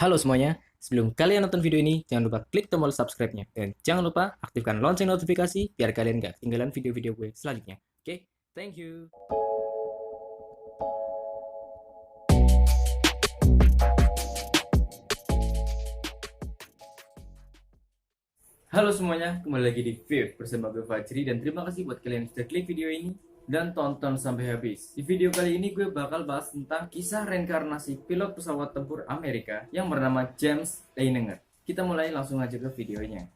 Halo semuanya, sebelum kalian nonton video ini, jangan lupa klik tombol subscribe-nya. Dan jangan lupa aktifkan lonceng notifikasi biar kalian gak ketinggalan video-video gue selanjutnya. Oke, thank you. Halo semuanya, kembali lagi di Viv bersama gue Fajri. Dan terima kasih buat kalian yang sudah klik video ini dan tonton sampai habis. Di video kali ini gue bakal bahas tentang kisah reinkarnasi pilot pesawat tempur Amerika yang bernama James Leininger. Kita mulai langsung aja ke videonya.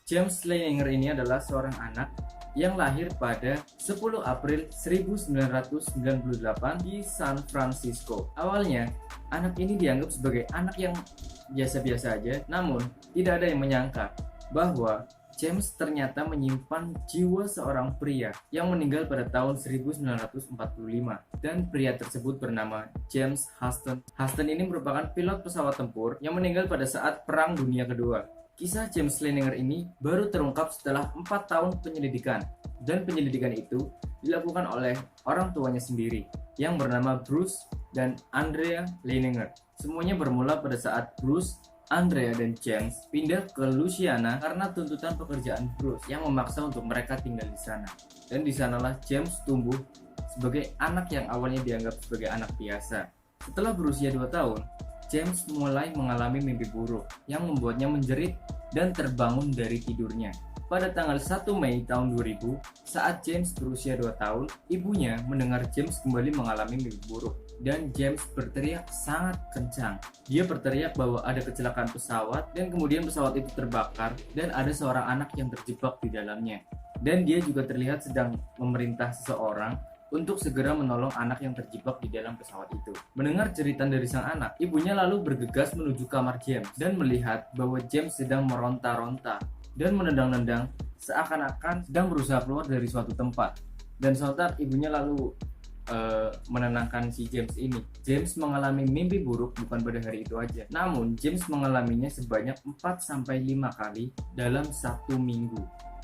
James Leininger ini adalah seorang anak yang lahir pada 10 April 1998 di San Francisco. Awalnya, anak ini dianggap sebagai anak yang biasa-biasa aja, namun tidak ada yang menyangka bahwa James ternyata menyimpan jiwa seorang pria yang meninggal pada tahun 1945, dan pria tersebut bernama James Huston. Huston ini merupakan pilot pesawat tempur yang meninggal pada saat Perang Dunia Kedua. Kisah James Leininger ini baru terungkap setelah 4 tahun penyelidikan, dan penyelidikan itu dilakukan oleh orang tuanya sendiri yang bernama Bruce dan Andrea Leininger. Semuanya bermula pada saat Bruce, Andrea, dan James pindah ke Louisiana karena tuntutan pekerjaan Bruce yang memaksa untuk mereka tinggal di sana. Dan di sanalah James tumbuh sebagai anak yang awalnya dianggap sebagai anak biasa. Setelah berusia 2 tahun, James mulai mengalami mimpi buruk yang membuatnya menjerit dan terbangun dari tidurnya. Pada tanggal 1 Mei tahun 2000, saat James berusia 2 tahun, ibunya mendengar James kembali mengalami mimpi buruk, dan James berteriak sangat kencang. Dia berteriak bahwa ada kecelakaan pesawat, dan kemudian pesawat itu terbakar, dan ada seorang anak yang terjebak di dalamnya. Dan dia juga terlihat sedang memerintah seseorang untuk segera menolong anak yang terjebak di dalam pesawat itu. Mendengar jeritan dari sang anak, ibunya lalu bergegas menuju kamar James dan melihat bahwa James sedang meronta-ronta dan menendang-nendang seakan-akan sedang berusaha keluar dari suatu tempat. Dan sontak ibunya lalu menenangkan si James ini. James mengalami mimpi buruk bukan pada hari itu aja, namun James mengalaminya sebanyak 4-5 kali dalam 1 minggu.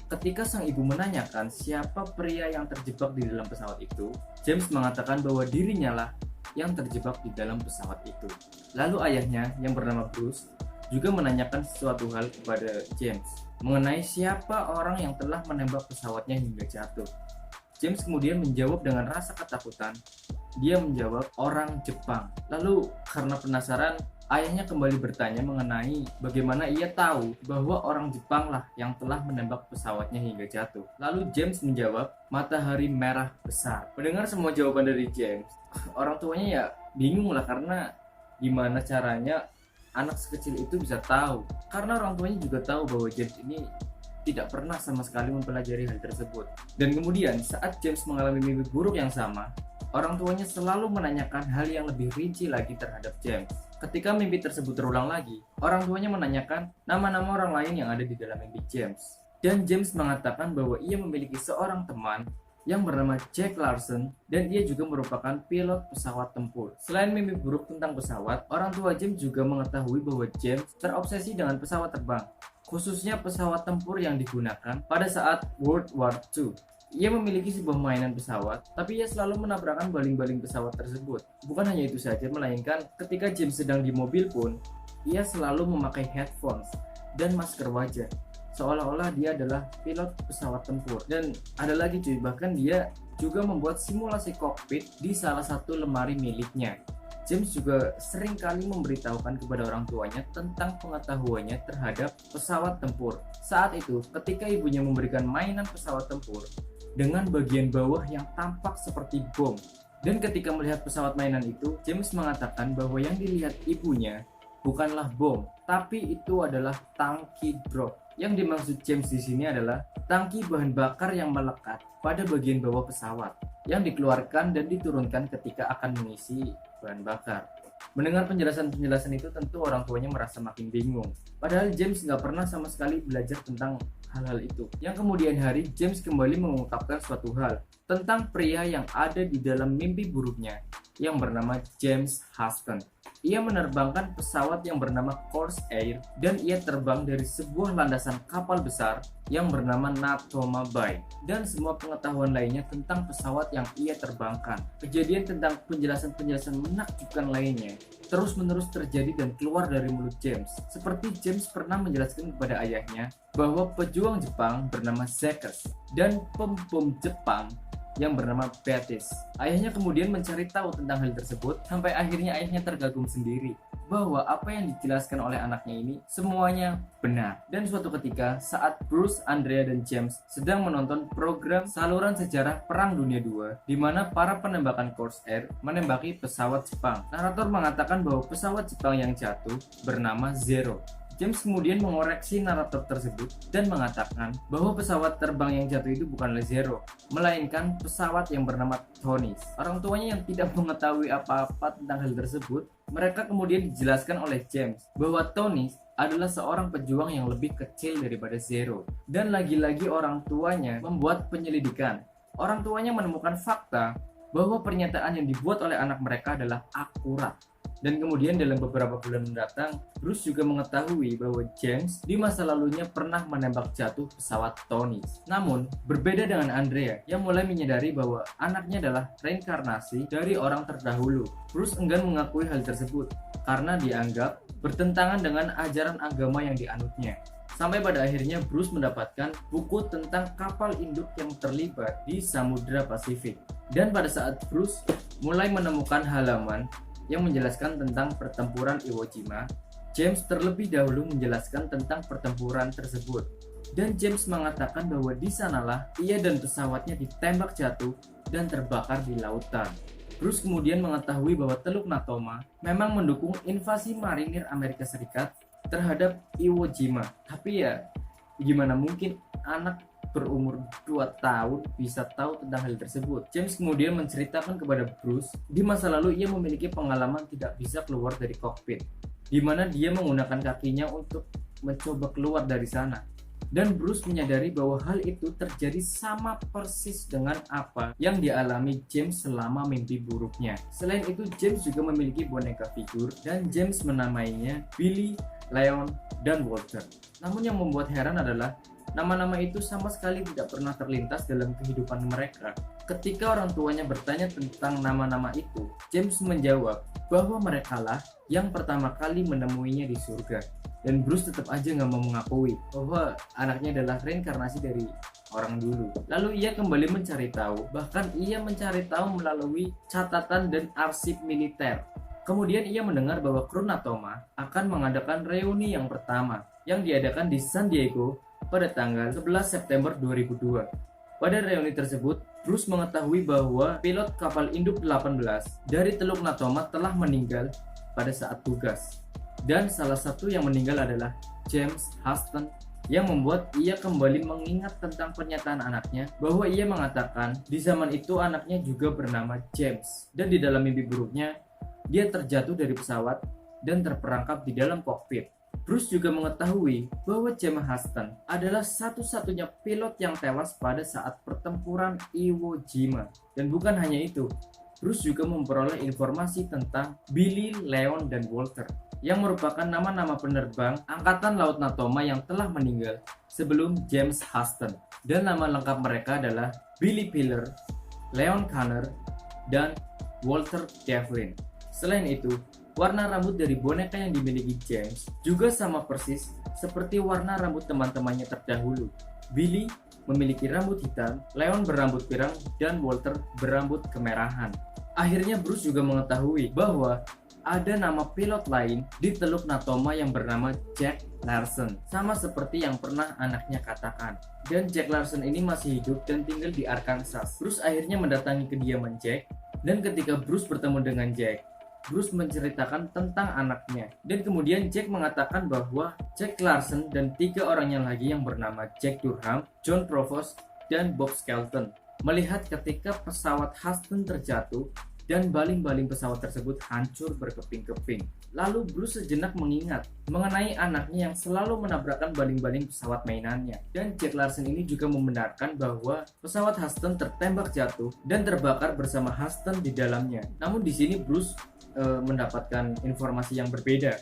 Ketika sang ibu menanyakan siapa pria yang terjebak di dalam pesawat itu, James mengatakan bahwa dirinya lah yang terjebak di dalam pesawat itu. Lalu ayahnya yang bernama Bruce juga menanyakan sesuatu hal kepada James mengenai siapa orang yang telah menembak pesawatnya hingga jatuh. James kemudian menjawab dengan rasa ketakutan. Dia menjawab orang Jepang. Lalu karena penasaran, ayahnya kembali bertanya mengenai bagaimana ia tahu bahwa orang Jepang lah yang telah menembak pesawatnya hingga jatuh. Lalu James menjawab, matahari merah besar. Mendengar semua jawaban dari James, orang tuanya ya bingung lah, karena gimana caranya anak sekecil itu bisa tahu. Karena orang tuanya juga tahu bahwa James ini tidak pernah sama sekali mempelajari hal tersebut. Dan kemudian saat James mengalami mimpi buruk yang sama, orang tuanya selalu menanyakan hal yang lebih rinci lagi terhadap James. Ketika mimpi tersebut terulang lagi, orang tuanya menanyakan nama-nama orang lain yang ada di dalam mimpi James. Dan James mengatakan bahwa ia memiliki seorang teman yang bernama Jack Larson, dan ia juga merupakan pilot pesawat tempur. Selain mimpi buruk tentang pesawat, orang tua James juga mengetahui bahwa James terobsesi dengan pesawat terbang, khususnya pesawat tempur yang digunakan pada saat World War II. Ia memiliki sebuah mainan pesawat, tapi ia selalu menabrakkan baling-baling pesawat tersebut. Bukan hanya itu saja, melainkan ketika James sedang di mobil pun, ia selalu memakai headphones dan masker wajah, seolah-olah dia adalah pilot pesawat tempur. Dan ada lagi cuy, bahkan dia juga membuat simulasi kokpit di salah satu lemari miliknya. James juga sering kali memberitahukan kepada orang tuanya tentang pengetahuannya terhadap pesawat tempur. Saat itu, ketika ibunya memberikan mainan pesawat tempur dengan bagian bawah yang tampak seperti bom, dan ketika melihat pesawat mainan itu, James mengatakan bahwa yang dilihat ibunya bukanlah bom, tapi itu adalah tangki drop. Yang dimaksud James di sini adalah tangki bahan bakar yang melekat pada bagian bawah pesawat yang dikeluarkan dan diturunkan ketika akan mengisi bahan bakar. Mendengar penjelasan-penjelasan itu, tentu orang tuanya merasa makin bingung. Padahal James nggak pernah sama sekali belajar tentang hal-hal itu. Yang kemudian hari, James kembali mengungkapkan suatu hal tentang pria yang ada di dalam mimpi buruknya yang bernama James Huston. ia menerbangkan pesawat yang bernama Corsair dan ia terbang dari sebuah landasan kapal besar yang bernama Natoma Bay dan semua pengetahuan lainnya tentang pesawat yang ia terbangkan. Kejadian tentang penjelasan-penjelasan menakjubkan lainnya terus-menerus terjadi dan keluar dari mulut James. Seperti James pernah menjelaskan kepada ayahnya bahwa pejuang Jepang bernama Zekas dan pembom Jepang yang bernama Beatis. Ayahnya kemudian mencari tahu tentang hal tersebut sampai akhirnya ayahnya tergagum sendiri bahwa apa yang dijelaskan oleh anaknya ini semuanya benar. Dan suatu ketika saat Bruce, Andrea, dan James sedang menonton program saluran sejarah Perang Dunia II di mana para penembakan Corsair menembaki pesawat Jepang, narator mengatakan bahwa pesawat Jepang yang jatuh bernama Zero. James kemudian mengoreksi narator tersebut dan mengatakan bahwa pesawat terbang yang jatuh itu bukanlah Zero, melainkan pesawat yang bernama Tonis. Orang tuanya yang tidak mengetahui apa-apa tentang hal tersebut, mereka kemudian dijelaskan oleh James bahwa Tonis adalah seorang pejuang yang lebih kecil daripada Zero. Dan lagi-lagi orang tuanya membuat penyelidikan. Orang tuanya menemukan fakta bahwa pernyataan yang dibuat oleh anak mereka adalah akurat. Dan kemudian dalam beberapa bulan mendatang, Bruce juga mengetahui bahwa James di masa lalunya pernah menembak jatuh pesawat Tonis. Namun, berbeda dengan Andrea yang mulai menyadari bahwa anaknya adalah reinkarnasi dari orang terdahulu. Bruce enggan mengakui hal tersebut karena dianggap bertentangan dengan ajaran agama yang dianutnya. Sampai pada akhirnya Bruce mendapatkan buku tentang kapal induk yang terlibat di Samudra Pasifik. Dan pada saat Bruce mulai menemukan halaman yang menjelaskan tentang pertempuran Iwo Jima, James terlebih dahulu menjelaskan tentang pertempuran tersebut. Dan James mengatakan bahwa di sanalah ia dan pesawatnya ditembak jatuh dan terbakar di lautan. Bruce kemudian mengetahui bahwa Teluk Natoma memang mendukung invasi marinir Amerika Serikat terhadap Iwo Jima. Tapi ya, gimana mungkin anak berumur 2 tahun bisa tahu tentang hal tersebut. James kemudian menceritakan kepada Bruce, di masa lalu ia memiliki pengalaman tidak bisa keluar dari kokpit, di mana dia menggunakan kakinya untuk mencoba keluar dari sana. Dan Bruce menyadari bahwa hal itu terjadi sama persis dengan apa yang dialami James selama mimpi buruknya. Selain itu, James juga memiliki boneka figur dan James menamainya Billy, Leon, dan Walter. Namun yang membuat heran adalah nama-nama itu sama sekali tidak pernah terlintas dalam kehidupan mereka. Ketika orang tuanya bertanya tentang nama-nama itu, James menjawab bahwa merekalah yang pertama kali menemuinya di surga. Dan Bruce tetap aja nggak mau mengakui bahwa anaknya adalah reinkarnasi dari orang dulu. Lalu ia kembali mencari tahu, bahkan ia mencari tahu melalui catatan dan arsip militer. Kemudian ia mendengar bahwa kru Natoma akan mengadakan reuni yang pertama yang diadakan di San Diego pada tanggal 11 September 2002. Pada reuni tersebut, Bruce mengetahui bahwa pilot kapal induk 18 dari Teluk Natoma telah meninggal pada saat tugas. Dan salah satu yang meninggal adalah James Huston, yang membuat ia kembali mengingat tentang pernyataan anaknya bahwa ia mengatakan di zaman itu anaknya juga bernama James. Dan di dalam mimpi buruknya, dia terjatuh dari pesawat dan terperangkap di dalam kokpit. Bruce juga mengetahui bahwa James Huston adalah satu-satunya pilot yang tewas pada saat pertempuran Iwo Jima. Dan bukan hanya itu, Bruce juga memperoleh informasi tentang Billy, Leon, dan Walter, yang merupakan nama-nama penerbang Angkatan Laut Natoma yang telah meninggal sebelum James Huston. Dan nama lengkap mereka adalah Billy Piller, Leon Connor, dan Walter Devlin. Selain itu, warna rambut dari boneka yang dimiliki James juga sama persis seperti warna rambut teman-temannya terdahulu. Billy memiliki rambut hitam, Leon berambut pirang, dan Walter berambut kemerahan. Akhirnya Bruce juga mengetahui bahwa ada nama pilot lain di Teluk Natoma yang bernama Jack Larson, sama seperti yang pernah anaknya katakan. Dan Jack Larson ini masih hidup dan tinggal di Arkansas. Bruce akhirnya mendatangi kediaman Jack, dan ketika Bruce bertemu dengan Jack, Bruce menceritakan tentang anaknya. Dan kemudian Jack mengatakan bahwa Jack Larson dan 3 orangnya lagi yang bernama Jack Durham, John Provost, dan Bob Skelton melihat ketika pesawat Huston terjatuh dan baling-baling pesawat tersebut hancur berkeping-keping. Lalu Bruce sejenak mengingat mengenai anaknya yang selalu menabrakkan baling-baling pesawat mainannya. Dan Jack Larson ini juga membenarkan bahwa pesawat Huston tertembak jatuh dan terbakar bersama Huston di dalamnya. Namun di sini Bruce mendapatkan informasi yang berbeda.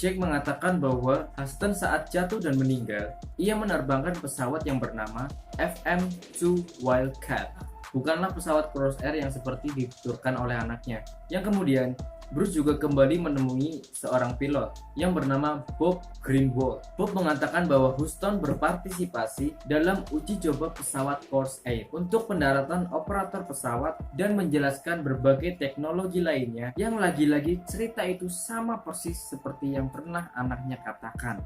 Jack mengatakan bahwa Huston saat jatuh dan meninggal, ia menerbangkan pesawat yang bernama FM-2 Wildcat. Bukanlah pesawat Corsair yang seperti dituturkan oleh anaknya. Yang kemudian, Bruce juga kembali menemui seorang pilot yang bernama Bob Greenwald. Bob mengatakan bahwa Houston berpartisipasi dalam uji coba pesawat Corsair untuk pendaratan operator pesawat dan menjelaskan berbagai teknologi lainnya yang lagi-lagi cerita itu sama persis seperti yang pernah anaknya katakan.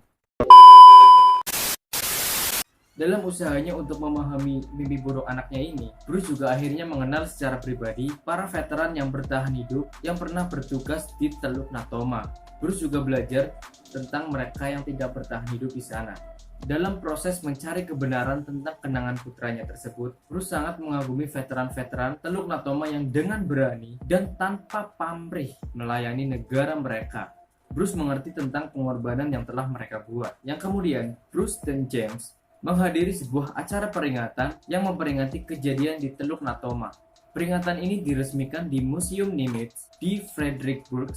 Dalam usahanya untuk memahami mimpi buruk anaknya ini, Bruce juga akhirnya mengenal secara pribadi para veteran yang bertahan hidup yang pernah bertugas di Teluk Natoma. Bruce juga belajar tentang mereka yang tidak bertahan hidup di sana. Dalam proses mencari kebenaran tentang kenangan putranya tersebut, Bruce sangat mengagumi veteran-veteran Teluk Natoma yang dengan berani dan tanpa pamrih melayani negara mereka. Bruce mengerti tentang pengorbanan yang telah mereka buat. Yang kemudian, Bruce dan James menghadiri sebuah acara peringatan yang memperingati kejadian di Teluk Natoma. Peringatan ini diresmikan di Museum Nimitz di Fredericksburg,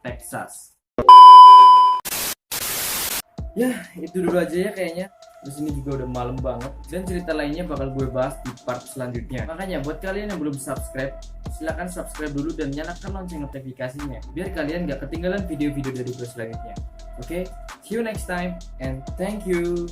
Texas. Ya, itu dulu aja ya kayaknya. Di sini juga udah malam banget dan cerita lainnya bakal gue bahas di part selanjutnya. Makanya buat kalian yang belum subscribe, silahkan subscribe dulu dan nyalakan lonceng notifikasinya biar kalian gak ketinggalan video-video dari gue selanjutnya. Oke, see you next time and thank you.